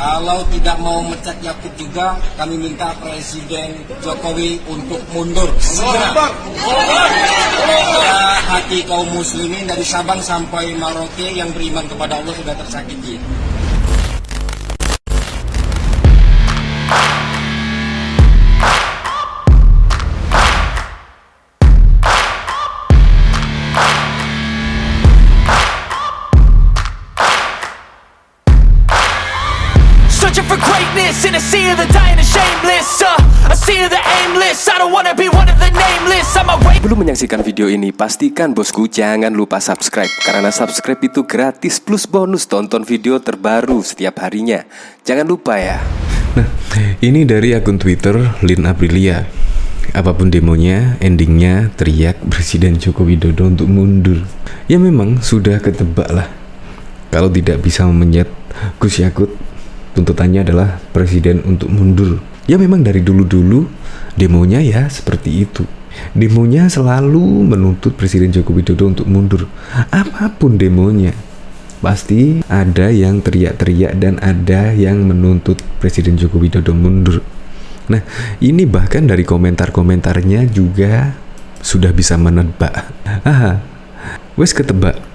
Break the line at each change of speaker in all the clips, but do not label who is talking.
Kalau tidak mau mecat Yakut juga, kami minta Presiden Jokowi untuk mundur segera. Hati kaum muslimin dari Sabang sampai Merauke yang beriman kepada Allah sudah tersakiti.
Searching for greatness in a sea of the dying and shameless, a sea of the aimless. I don't wanna be one of the nameless. I'm a
Belum menyaksikan video ini, pastikan bosku jangan lupa subscribe. Karena subscribe itu gratis plus bonus tonton video terbaru setiap harinya. Jangan lupa ya.
Nah, ini dari akun Twitter Lin Aprilia. Apapun demonya, endingnya teriak Presiden Joko Widodo untuk mundur. Ya memang sudah ketebak lah. Kalau tidak bisa memencet Gus Yakut, tuntutannya adalah presiden untuk mundur. Ya memang dari dulu-dulu demonya ya seperti itu. Demonya selalu menuntut Presiden Joko Widodo untuk mundur. Apapun demonya, pasti ada yang teriak-teriak dan ada yang menuntut Presiden Joko Widodo mundur. Nah, ini bahkan dari komentar-komentarnya juga sudah bisa menebak. Wes ketebak.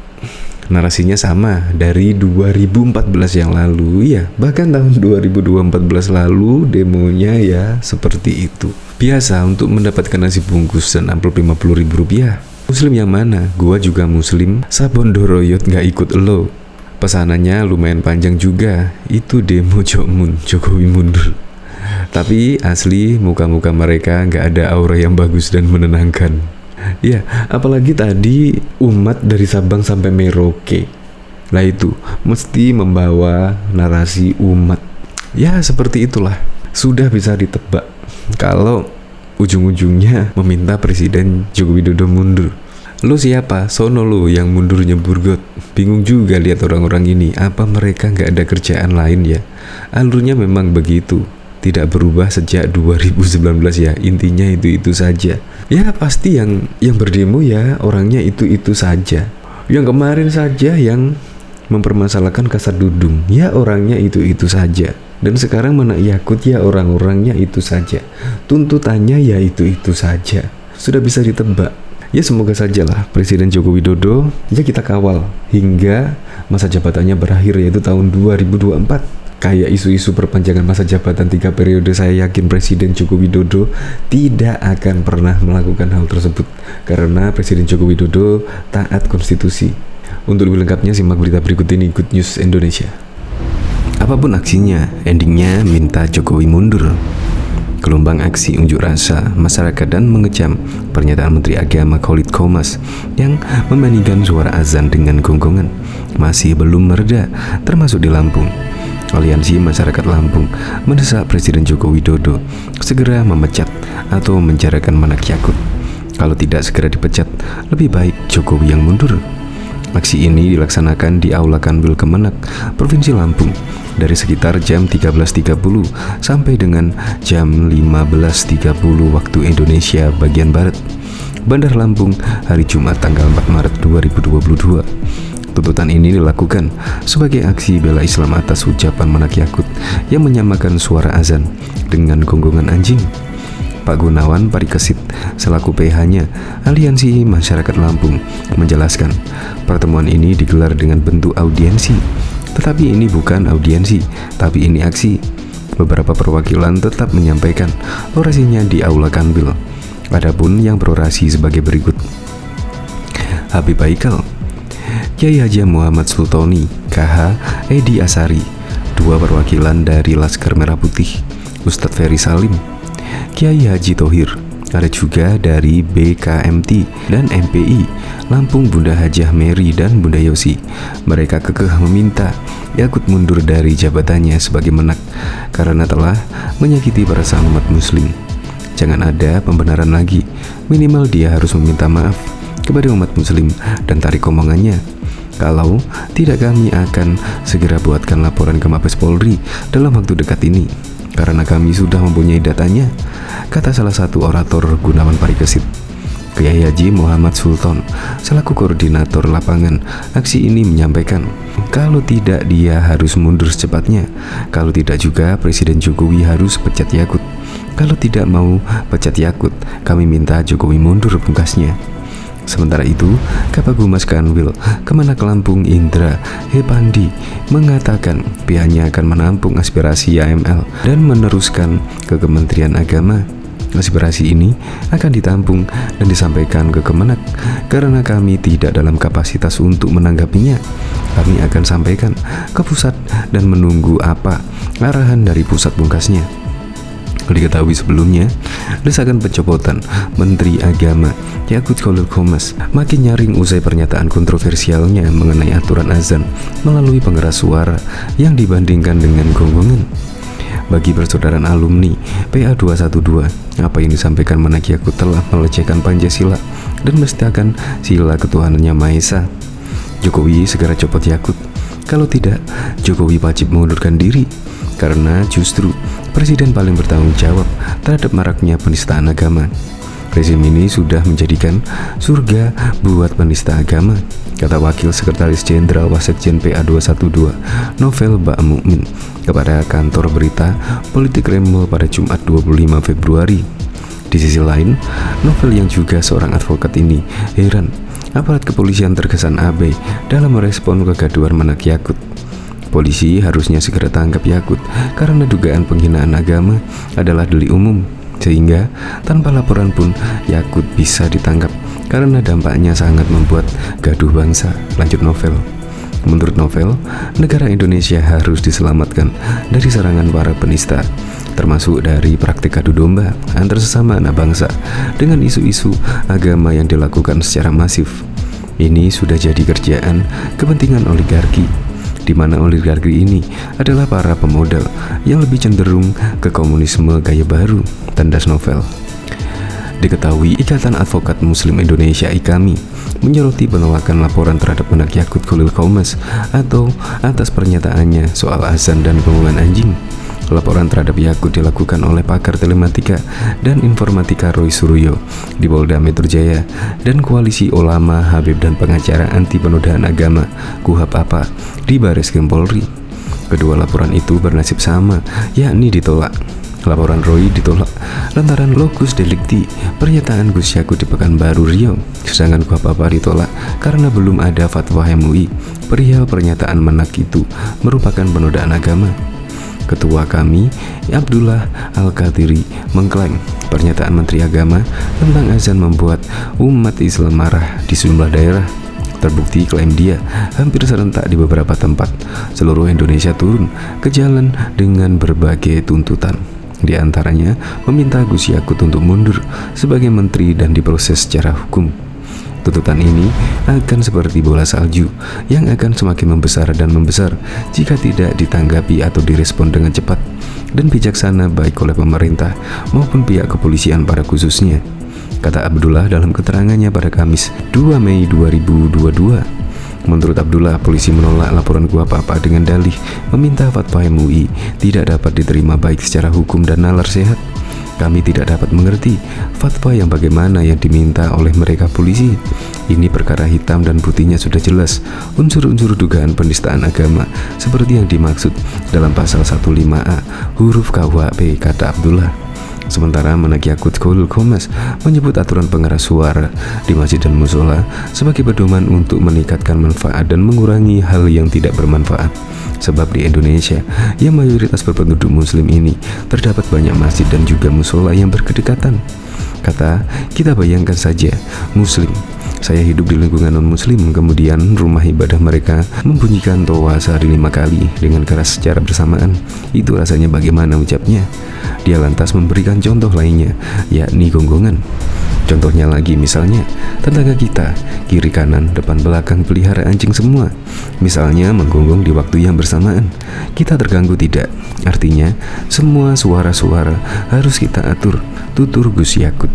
Narasinya sama dari 2014 yang lalu. Ya, bahkan tahun 2014 lalu demonya ya seperti itu. Biasa untuk mendapatkan nasi bungkus dan amplop Rp50.000. Muslim yang mana? Gua juga muslim. Sabon Doroyot gak ikut lo. Pesanannya lumayan panjang juga. Itu demo Jokmun, Jokowi mundur. Tapi asli muka-muka mereka gak ada aura yang bagus dan menenangkan. Ya, apalagi tadi umat dari Sabang sampai Merauke. Lah itu, mesti membawa narasi umat. Ya, seperti itulah. Sudah bisa ditebak kalau ujung-ujungnya meminta Presiden Joko Widodo mundur. Lo siapa? Sono lo yang mundur nyebur got. Bingung juga lihat orang-orang ini. Apa mereka nggak ada kerjaan lain ya? Alurnya memang begitu. Tidak berubah sejak 2019 ya. Intinya itu saja. Ya pasti yang berdemo ya orangnya itu saja. Yang kemarin saja yang mempermasalahkan Kasat Dudung, ya orangnya itu saja. Dan sekarang mana Yakut, ya orang-orangnya itu saja. Tuntutannya ya itu saja. Sudah bisa ditebak. Ya semoga sajalah Presiden Joko Widodo ya kita kawal hingga masa jabatannya berakhir, yaitu tahun 2024. Kayak isu-isu perpanjangan masa jabatan 3 periode, saya yakin Presiden Joko Widodo tidak akan pernah melakukan hal tersebut karena Presiden Joko Widodo taat konstitusi. Untuk lebih lengkapnya simak berita berikut ini, Good News Indonesia. Apapun aksinya, endingnya minta Jokowi mundur. Gelombang aksi unjuk rasa masyarakat dan mengecam pernyataan Menteri Agama Khalid Qomas yang membandingkan suara azan dengan gonggongan masih belum mereda, termasuk di Lampung. Aliansi Masyarakat Lampung mendesak Presiden Joko Widodo segera memecat atau menjarakan Menak Yakut. Kalau tidak segera dipecat, lebih baik Jokowi yang mundur. Aksi ini dilaksanakan di Aula Kanwil Kemenak, Provinsi Lampung dari sekitar jam 13.30 sampai dengan jam 15.30 waktu Indonesia bagian Barat, Bandar Lampung, hari Jumat tanggal 4 Maret 2022. Tuntutan ini dilakukan sebagai aksi bela Islam atas ucapan Menak Yakut yang menyamakan suara azan dengan gonggongan anjing. Pak Gunawan Parikesit selaku PH-nya Aliansi Masyarakat Lampung menjelaskan pertemuan ini digelar dengan bentuk audiensi. Tetapi ini bukan audiensi, tapi ini aksi. Beberapa perwakilan tetap menyampaikan orasinya di Aula Kanwil. Adapun yang berorasi sebagai berikut: Habib Haikal, Kiai Haji Muhammad Sultoni, KH Edi Asari, 2 perwakilan dari Laskar Merah Putih, Ustadz Ferry Salim, Kiai Haji Thohir, ada juga dari BKMT dan MPI Lampung Bunda Hajah Mary dan Bunda Yosi. Mereka kekeh meminta Yakut mundur dari jabatannya sebagai Menak karena telah menyakiti perasaan umat muslim. Jangan ada pembenaran lagi, minimal dia harus meminta maaf kepada umat muslim dan tarik omongannya. Kalau tidak, kami akan segera buatkan laporan ke Mabes Polri dalam waktu dekat ini karena kami sudah mempunyai datanya, kata salah satu orator Gunawan Parikesit. Kiai Haji Muhammad Sultan selaku koordinator lapangan aksi ini menyampaikan Kalau tidak, dia harus mundur secepatnya. Kalau tidak juga, Presiden Jokowi harus pecat Yakut. Kalau tidak mau pecat Yakut, kami minta Jokowi mundur, pungkasnya. Sementara itu, Kabag Humas Kanwil Kemenak Lampung Indra Hepandi mengatakan pihaknya akan menampung aspirasi AML dan meneruskan ke Kementerian Agama. Aspirasi ini akan ditampung dan disampaikan ke Kemenak karena kami tidak dalam kapasitas untuk menanggapinya. Kami akan sampaikan ke pusat dan menunggu apa arahan dari pusat, pungkasnya. Diketahui sebelumnya, desakan pencopotan Menteri Agama Yakut Khalil Qomas makin nyaring usai pernyataan kontroversialnya mengenai aturan azan melalui pengeras suara yang dibandingkan dengan gonggongan. Bagi persaudaraan alumni PA 212, apa yang disampaikan Menak Yakut telah melecehkan Pancasila dan menistakan sila ketuhanannya Maha Esa. Jokowi segera copot Yakut. Kalau tidak, Jokowi wajib mengundurkan diri karena justru presiden paling bertanggung jawab terhadap maraknya penistaan agama. Rezim ini sudah menjadikan surga buat penista agama, kata Wakil Sekretaris Jenderal Wasekjen PA 212 Novel Bak Mukmin kepada kantor berita Politik Remol pada Jumat 25 Februari. Di sisi lain, Novel yang juga seorang advokat ini heran aparat kepolisian terkesan abai dalam merespon kegaduhan Menak Yakut. Polisi harusnya segera tangkap Yakut karena dugaan penghinaan agama adalah delik umum, sehingga tanpa laporan pun Yakut bisa ditangkap karena dampaknya sangat membuat gaduh bangsa, lanjut Novel. Menurut Novel, negara Indonesia harus diselamatkan dari serangan para penista, termasuk dari praktik adu domba antar sesama anak bangsa dengan isu-isu agama yang dilakukan secara masif. Ini sudah jadi kerjaan kepentingan oligarki, di mana oligarki ini adalah para pemodal yang lebih cenderung ke komunisme gaya baru, tandas Novel. Diketahui Ikatan Advokat Muslim Indonesia IKAMI menyoroti penolakan laporan terhadap Menak Yakut Khalil Qomas atau atas pernyataannya soal azan dan pengumuman anjing. Laporan terhadap Yakut dilakukan oleh pakar telematika dan informatika Roy Suryo di Polda Metro Jaya dan Koalisi Ulama Habib dan pengacara anti penodaan agama KUHAP APA di Bareskrim Polri. Kedua laporan itu bernasib sama, yakni ditolak. Laporan Roy ditolak lantaran locus delicti pernyataan Gus Yakut di Pekanbaru Riau, sedangkan KUHAP APA ditolak karena belum ada fatwa MUI perihal pernyataan Menak itu merupakan penodaan agama. Ketua kami, Abdullah Al-Qadiri, mengklaim pernyataan Menteri Agama tentang azan membuat umat Islam marah di sejumlah daerah. Terbukti klaim dia hampir serentak di beberapa tempat. Seluruh Indonesia turun ke jalan dengan berbagai tuntutan. Di antaranya meminta Gus Yakut untuk mundur sebagai menteri dan diproses secara hukum. Tuntutan ini akan seperti bola salju yang akan semakin membesar dan membesar jika tidak ditanggapi atau direspon dengan cepat dan bijaksana baik oleh pemerintah maupun pihak kepolisian pada khususnya, kata Abdullah dalam keterangannya pada Kamis 2 Mei 2022. Menurut Abdullah, polisi menolak laporan KUHAP APA dengan dalih meminta fatwa MUI tidak dapat diterima baik secara hukum dan nalar sehat. Kami tidak dapat mengerti fatwa yang bagaimana yang diminta oleh mereka polisi. Ini perkara hitam dan putihnya sudah jelas unsur-unsur dugaan penistaan agama seperti yang dimaksud dalam pasal 15A huruf KUHP, kata Abdullah. Sementara Menak Yakut Khalil Qomas menyebut aturan pengeras suara di masjid dan musola sebagai pedoman untuk meningkatkan manfaat dan mengurangi hal yang tidak bermanfaat. Sebab di Indonesia yang mayoritas berpenduduk muslim ini terdapat banyak masjid dan juga musola yang berdekatan. Kata, kita bayangkan saja muslim, saya hidup di lingkungan non-muslim, kemudian rumah ibadah mereka membunyikan toa sehari 5 kali dengan keras secara bersamaan. Itu rasanya bagaimana, ucapnya. Dia lantas memberikan contoh lainnya, yakni gonggongan. Contohnya lagi, misalnya tetangga kita, kiri kanan depan belakang pelihara anjing semua. Misalnya menggonggong di waktu yang bersamaan, kita terganggu tidak? Artinya semua suara-suara harus kita atur, tutur Gus Yakut.